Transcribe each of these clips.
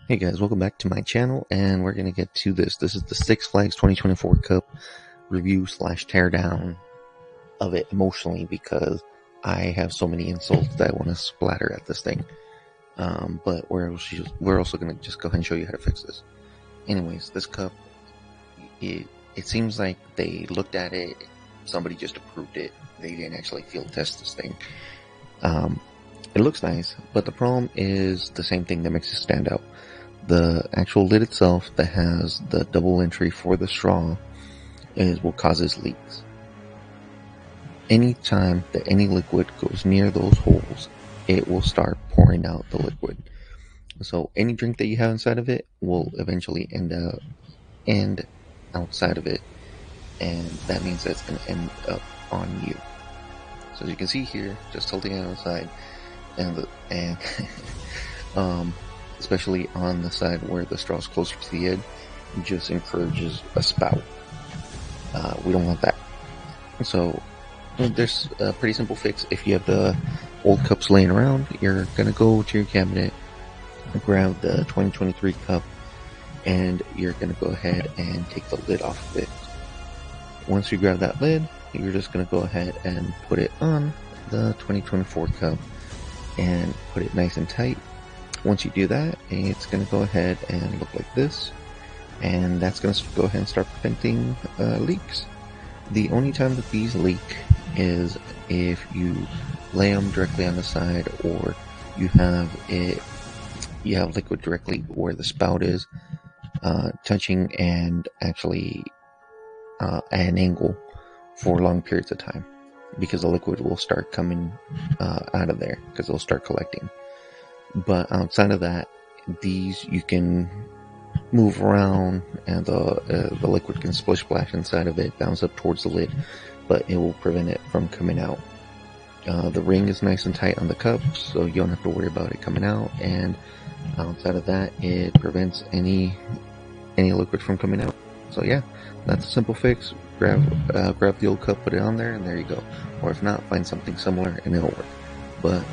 Hey guys, welcome back to my channel, and we're going to get to this. This is the Six Flags 2024 Cup review slash teardown of it emotionally, because I have so many insults that I want to splatter at this thing. But we're also going to just go ahead and show you how to fix this. Anyways, this cup, it seems like they looked at it, somebody just approved it. They didn't actually field test this thing. It looks nice, but the problem is the same thing that makes it stand out. The actual lid itself that has the double entry for the straw is what causes leaks. Anytime that any liquid goes near those holes, it will start pouring out the liquid. So any drink that you have inside of it will eventually end outside of it, and that means that it's going to end up on you. So as you can see here, just tilting it outside, and especially on the side where the straw is closer to the edge, it just encourages a spout. We don't want that. So there's a pretty simple fix. If you have the old cups laying around, you're gonna go to your cabinet, grab the 2023 cup, and you're gonna go ahead and take the lid off of it. Once you grab that lid, you're just gonna go ahead and put it on the 2024 cup and put it nice and tight. Once you do that, it's going to go ahead and look like this, and that's going to go ahead and start preventing leaks. The only time that these leak is if you lay them directly on the side, or you have liquid directly where the spout is touching and actually at an angle for long periods of time, because the liquid will start coming out of there because it'll start collecting. But outside of that, these you can move around, and the liquid can splash inside of it, bounce up towards the lid, but it will prevent it from coming out. The ring is nice and tight on the cup, so you don't have to worry about it coming out, and outside of that, it prevents any liquid from coming out. So yeah, that's a simple fix. Grab the old cup, put it on there, and there you go. Or if not, find something similar and it'll work. But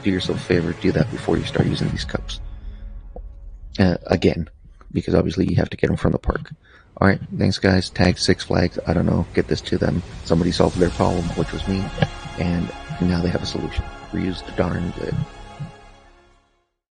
do yourself a favor, do that before you start using these cups. Again, because obviously you have to get them from the park. Alright, thanks guys. Tag Six Flags, I don't know, get this to them. Somebody solved their problem, which was me, and now they have a solution. Reuse the darn lid.